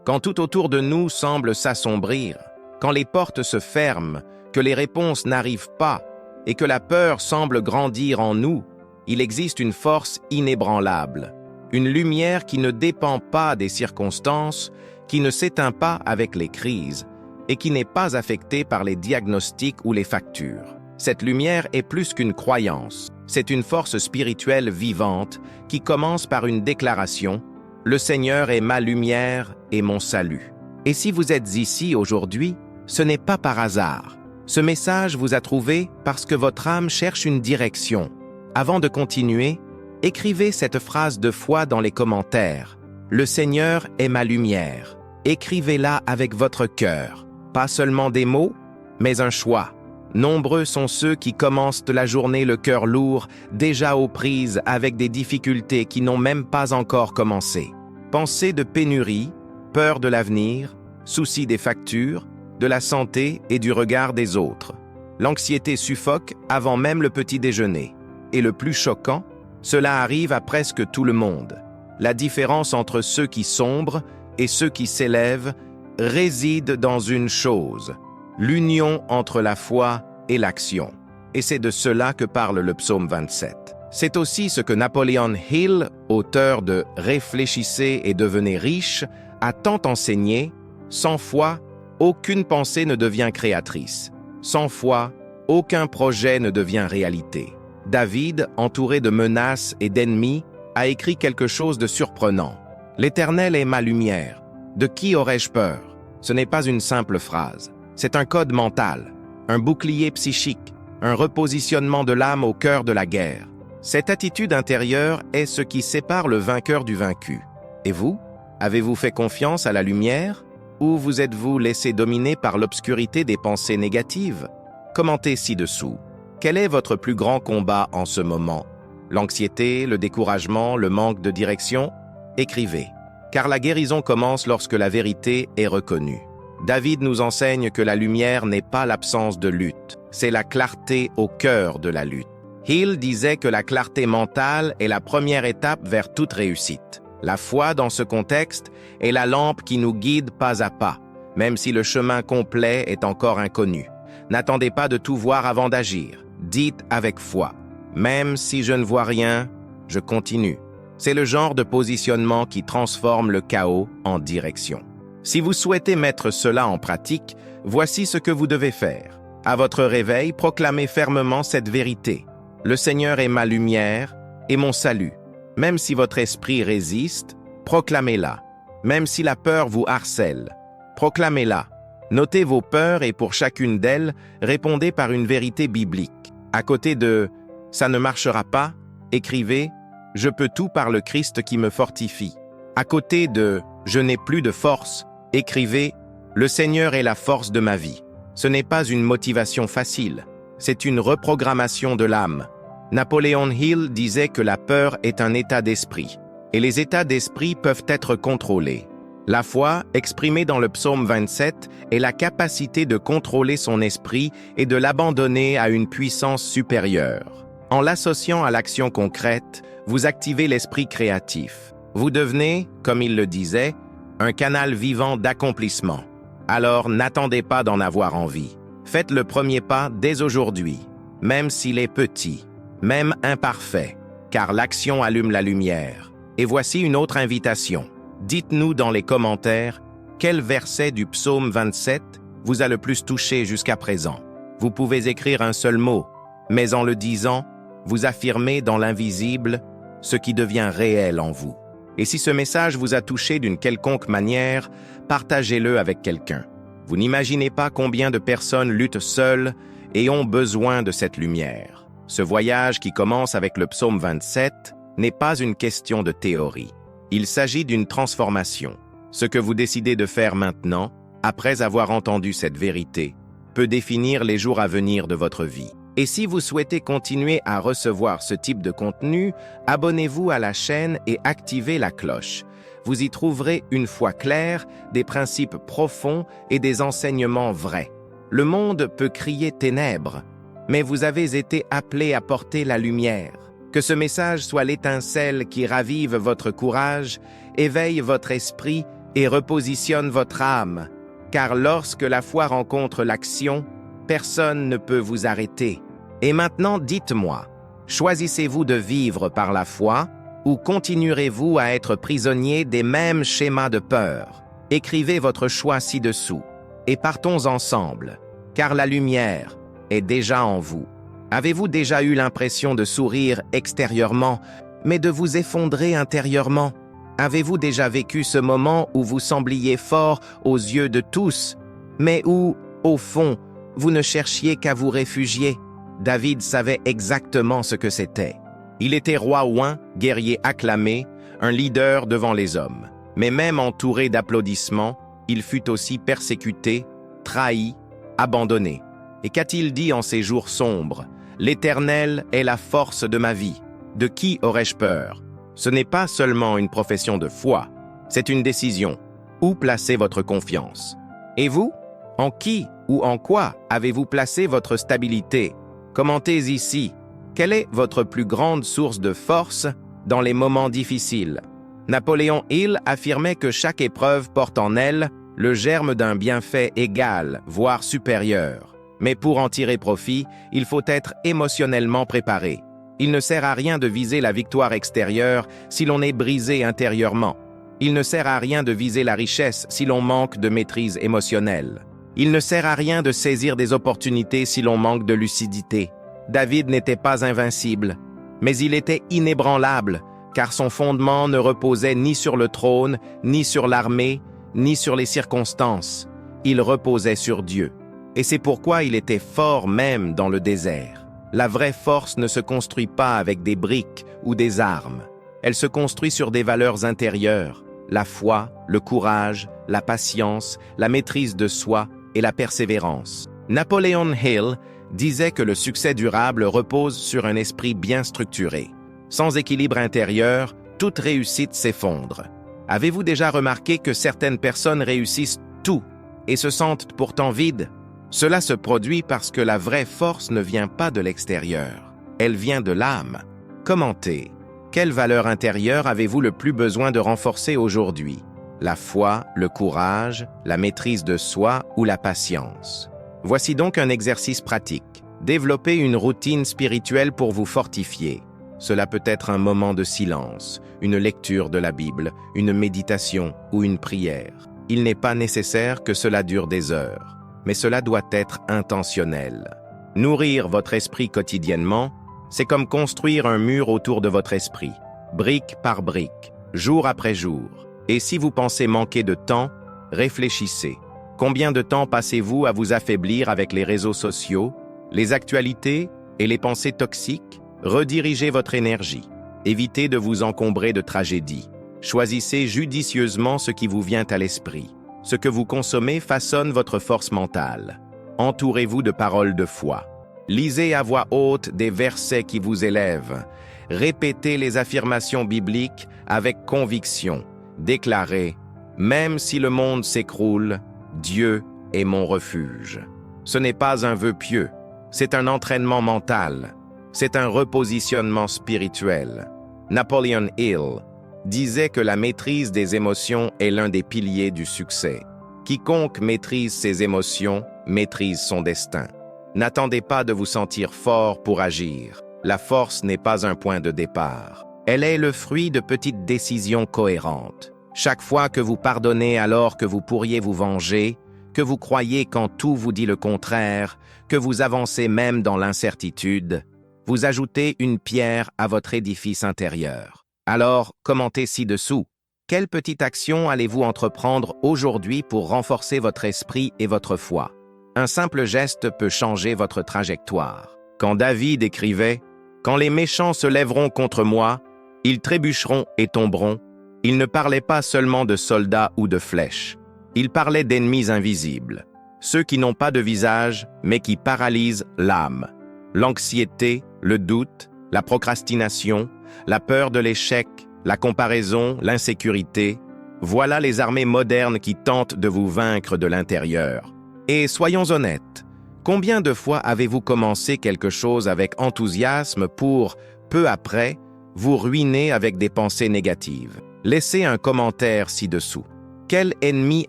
Quand tout autour de nous semble s'assombrir, quand les portes se ferment, que les réponses n'arrivent pas et que la peur semble grandir en nous, il existe une force inébranlable, une lumière qui ne dépend pas des circonstances, qui ne s'éteint pas avec les crises et qui n'est pas affectée par les diagnostics ou les factures. Cette lumière est plus qu'une croyance, c'est une force spirituelle vivante qui commence par une déclaration « Le Seigneur est ma lumière et mon salut ». Et si vous êtes ici aujourd'hui, ce n'est pas par hasard. Ce message vous a trouvé parce que votre âme cherche une direction. Avant de continuer, écrivez cette phrase de foi dans les commentaires. « Le Seigneur est ma lumière ». Écrivez-la avec votre cœur. Pas seulement des mots, mais un choix. Nombreux sont ceux qui commencent la journée le cœur lourd, déjà aux prises avec des difficultés qui n'ont même pas encore commencé. Pensées de pénurie, peur de l'avenir, souci des factures, de la santé et du regard des autres. L'anxiété suffoque avant même le petit déjeuner. Et le plus choquant, cela arrive à presque tout le monde. La différence entre ceux qui sombrent et ceux qui s'élèvent réside dans une chose, l'union entre la foi et l'action. Et c'est de cela que parle le psaume 27. C'est aussi ce que Napoleon Hill, auteur de « Réfléchissez et devenez riche », a tant enseigné. Sans foi, aucune pensée ne devient créatrice. Sans foi, aucun projet ne devient réalité. David, entouré de menaces et d'ennemis, a écrit quelque chose de surprenant. « L'Éternel est ma lumière. De qui aurais-je peur ?» Ce n'est pas une simple phrase. C'est un code mental, un bouclier psychique, un repositionnement de l'âme au cœur de la guerre. Cette attitude intérieure est ce qui sépare le vainqueur du vaincu. Et vous? Avez-vous fait confiance à la lumière? Ou vous êtes-vous laissé dominer par l'obscurité des pensées négatives? Commentez ci-dessous. Quel est votre plus grand combat en ce moment? L'anxiété, le découragement, le manque de direction? Écrivez. Car la guérison commence lorsque la vérité est reconnue. David nous enseigne que la lumière n'est pas l'absence de lutte, c'est la clarté au cœur de la lutte. Hill disait que la clarté mentale est la première étape vers toute réussite. La foi, dans ce contexte, est la lampe qui nous guide pas à pas, même si le chemin complet est encore inconnu. N'attendez pas de tout voir avant d'agir. Dites avec foi. Même si je ne vois rien, je continue. C'est le genre de positionnement qui transforme le chaos en direction. Si vous souhaitez mettre cela en pratique, voici ce que vous devez faire. À votre réveil, proclamez fermement cette vérité. Le Seigneur est ma lumière et mon salut. Même si votre esprit résiste, proclamez-la. Même si la peur vous harcèle, proclamez-la. Notez vos peurs et pour chacune d'elles, répondez par une vérité biblique. À côté de « ça ne marchera pas », écrivez « je peux tout par le Christ qui me fortifie ». À côté de « je n'ai plus de force », écrivez « le Seigneur est la force de ma vie ». Ce n'est pas une motivation facile, c'est une reprogrammation de l'âme. Napoleon Hill disait que la peur est un état d'esprit, et les états d'esprit peuvent être contrôlés. La foi, exprimée dans le psaume 27, est la capacité de contrôler son esprit et de l'abandonner à une puissance supérieure. En l'associant à l'action concrète, vous activez l'esprit créatif. Vous devenez, comme il le disait, un canal vivant d'accomplissement. Alors n'attendez pas d'en avoir envie. Faites le premier pas dès aujourd'hui, même s'il est petit, même imparfait, car l'action allume la lumière. Et voici une autre invitation. Dites-nous dans les commentaires quel verset du psaume 27 vous a le plus touché jusqu'à présent. Vous pouvez écrire un seul mot, mais en le disant, vous affirmez dans l'invisible ce qui devient réel en vous. Et si ce message vous a touché d'une quelconque manière, partagez-le avec quelqu'un. Vous n'imaginez pas combien de personnes luttent seules et ont besoin de cette lumière. Ce voyage qui commence avec le psaume 27 n'est pas une question de théorie. Il s'agit d'une transformation. Ce que vous décidez de faire maintenant, après avoir entendu cette vérité, peut définir les jours à venir de votre vie. Et si vous souhaitez continuer à recevoir ce type de contenu, abonnez-vous à la chaîne et activez la cloche. Vous y trouverez une foi claire, des principes profonds et des enseignements vrais. Le monde peut crier ténèbres, mais vous avez été appelés à porter la lumière. Que ce message soit l'étincelle qui ravive votre courage, éveille votre esprit et repositionne votre âme, car lorsque la foi rencontre l'action, personne ne peut vous arrêter. Et maintenant, dites-moi, choisissez-vous de vivre par la foi ou continuerez-vous à être prisonnier des mêmes schémas de peur? Écrivez votre choix ci-dessous et partons ensemble, car la lumière est déjà en vous. Avez-vous déjà eu l'impression de sourire extérieurement, mais de vous effondrer intérieurement? Avez-vous déjà vécu ce moment où vous sembliez fort aux yeux de tous, mais où, au fond, vous ne cherchiez qu'à vous réfugier? David savait exactement ce que c'était. Il était roi oint, guerrier acclamé, un leader devant les hommes. Mais même entouré d'applaudissements, il fut aussi persécuté, trahi, abandonné. Et qu'a-t-il dit en ces jours sombres? L'Éternel est la force de ma vie. De qui aurais-je peur? Ce n'est pas seulement une profession de foi, c'est une décision. Où placer votre confiance? Et vous? En qui ou en quoi avez-vous placé votre stabilité? Commentez ici. Quelle est votre plus grande source de force dans les moments difficiles? Napoléon Hill affirmait que chaque épreuve porte en elle le germe d'un bienfait égal, voire supérieur. Mais pour en tirer profit, il faut être émotionnellement préparé. Il ne sert à rien de viser la victoire extérieure si l'on est brisé intérieurement. Il ne sert à rien de viser la richesse si l'on manque de maîtrise émotionnelle. Il ne sert à rien de saisir des opportunités si l'on manque de lucidité. David n'était pas invincible, mais il était inébranlable, car son fondement ne reposait ni sur le trône, ni sur l'armée, ni sur les circonstances. Il reposait sur Dieu. Et c'est pourquoi il était fort même dans le désert. La vraie force ne se construit pas avec des briques ou des armes. Elle se construit sur des valeurs intérieures, la foi, le courage, la patience, la maîtrise de soi et la persévérance. Napoléon Hill disait que le succès durable repose sur un esprit bien structuré. Sans équilibre intérieur, toute réussite s'effondre. Avez-vous déjà remarqué que certaines personnes réussissent tout et se sentent pourtant vides? Cela se produit parce que la vraie force ne vient pas de l'extérieur. Elle vient de l'âme. Commentez. Quelle valeur intérieure avez-vous le plus besoin de renforcer aujourd'hui? La foi, le courage, la maîtrise de soi ou la patience? Voici donc un exercice pratique. Développez une routine spirituelle pour vous fortifier. Cela peut être un moment de silence, une lecture de la Bible, une méditation ou une prière. Il n'est pas nécessaire que cela dure des heures, mais cela doit être intentionnel. Nourrir votre esprit quotidiennement, c'est comme construire un mur autour de votre esprit, brique par brique, jour après jour. Et si vous pensez manquer de temps, réfléchissez. Combien de temps passez-vous à vous affaiblir avec les réseaux sociaux, les actualités et les pensées toxiques? Redirigez votre énergie. Évitez de vous encombrer de tragédies. Choisissez judicieusement ce qui vous vient à l'esprit. Ce que vous consommez façonne votre force mentale. Entourez-vous de paroles de foi. Lisez à voix haute des versets qui vous élèvent. Répétez les affirmations bibliques avec conviction. Déclarez « Même si le monde s'écroule, Dieu est mon refuge ». Ce n'est pas un vœu pieux, c'est un entraînement mental. C'est un repositionnement spirituel. Napoléon Hill disait que la maîtrise des émotions est l'un des piliers du succès. Quiconque maîtrise ses émotions maîtrise son destin. N'attendez pas de vous sentir fort pour agir. La force n'est pas un point de départ. Elle est le fruit de petites décisions cohérentes. Chaque fois que vous pardonnez alors que vous pourriez vous venger, que vous croyez quand tout vous dit le contraire, que vous avancez même dans l'incertitude, vous ajoutez une pierre à votre édifice intérieur. Alors, commentez ci-dessous. Quelle petite action allez-vous entreprendre aujourd'hui pour renforcer votre esprit et votre foi? Un simple geste peut changer votre trajectoire. Quand David écrivait « Quand les méchants se lèveront contre moi, ils trébucheront et tomberont », il ne parlait pas seulement de soldats ou de flèches. Il parlait d'ennemis invisibles, ceux qui n'ont pas de visage, mais qui paralysent l'âme. L'anxiété, le doute, la procrastination, la peur de l'échec, la comparaison, l'insécurité, voilà les armées modernes qui tentent de vous vaincre de l'intérieur. Et soyons honnêtes, combien de fois avez-vous commencé quelque chose avec enthousiasme pour, peu après, vous ruiner avec des pensées négatives? Laissez un commentaire ci-dessous. Quel ennemi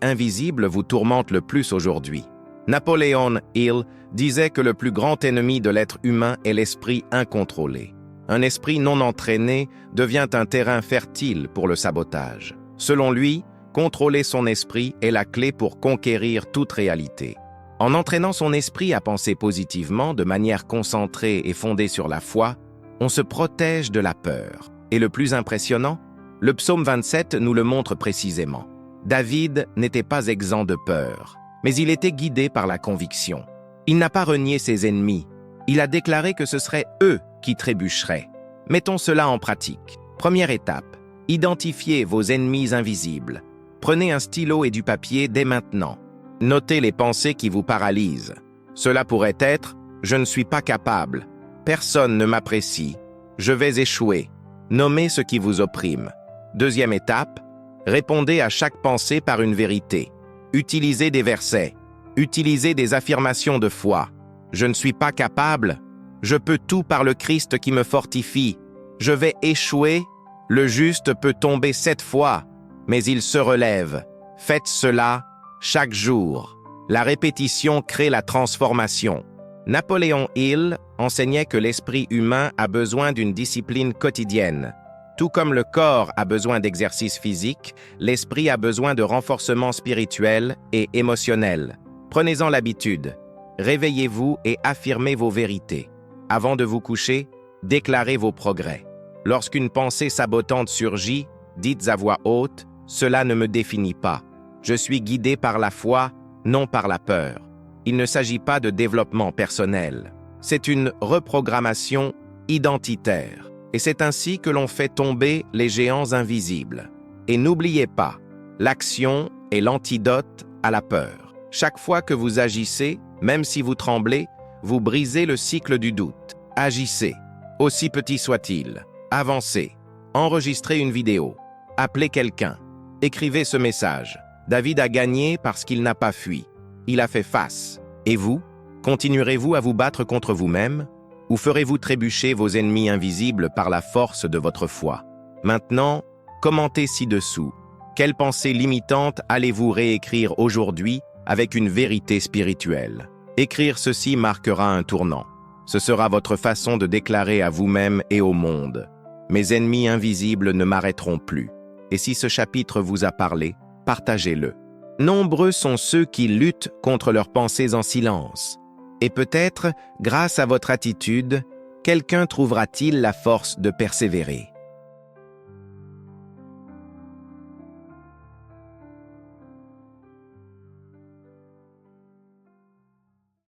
invisible vous tourmente le plus aujourd'hui? Napoléon Hill disait que le plus grand ennemi de l'être humain est l'esprit incontrôlé. Un esprit non entraîné devient un terrain fertile pour le sabotage. Selon lui, contrôler son esprit est la clé pour conquérir toute réalité. En entraînant son esprit à penser positivement, de manière concentrée et fondée sur la foi, on se protège de la peur. Et le plus impressionnant, le psaume 27 nous le montre précisément. David n'était pas exempt de peur, mais il était guidé par la conviction. Il n'a pas renié ses ennemis. Il a déclaré que ce seraient eux qui trébucheraient. Mettons cela en pratique. Première étape, identifiez vos ennemis invisibles. Prenez un stylo et du papier dès maintenant. Notez les pensées qui vous paralysent. Cela pourrait être « Je ne suis pas capable »,« Personne ne m'apprécie »,« Je vais échouer ». Nommez ce qui vous opprime. Deuxième étape, répondez à chaque pensée par une vérité. Utilisez des versets. Utilisez des affirmations de foi. « Je ne suis pas capable »,« Je peux tout par le Christ qui me fortifie »,« Je vais échouer »,« Le juste peut tomber 7 fois, mais il se relève ». Faites cela chaque jour. La répétition crée la transformation. Napoléon Hill enseignait que l'esprit humain a besoin d'une discipline quotidienne. Tout comme le corps a besoin d'exercice physique, l'esprit a besoin de renforcement spirituel et émotionnel. Prenez-en l'habitude. Réveillez-vous et affirmez vos vérités. Avant de vous coucher, déclarez vos progrès. Lorsqu'une pensée sabotante surgit, dites à voix haute « Cela ne me définit pas. Je suis guidé par la foi, non par la peur. » Il ne s'agit pas de développement personnel. C'est une reprogrammation identitaire. Et c'est ainsi que l'on fait tomber les géants invisibles. Et n'oubliez pas, l'action est l'antidote à la peur. Chaque fois que vous agissez, même si vous tremblez, vous brisez le cycle du doute. Agissez, aussi petit soit-il. Avancez. Enregistrez une vidéo. Appelez quelqu'un. Écrivez ce message. David a gagné parce qu'il n'a pas fui. Il a fait face. Et vous, continuerez-vous à vous battre contre vous-même? Ou ferez-vous trébucher vos ennemis invisibles par la force de votre foi? Maintenant, commentez ci-dessous. Quelle pensée limitante allez-vous réécrire aujourd'hui avec une vérité spirituelle? Écrire ceci marquera un tournant. Ce sera votre façon de déclarer à vous-même et au monde. Mes ennemis invisibles ne m'arrêteront plus. Et si ce chapitre vous a parlé, partagez-le. Nombreux sont ceux qui luttent contre leurs pensées en silence. Et peut-être, grâce à votre attitude, quelqu'un trouvera-t-il la force de persévérer.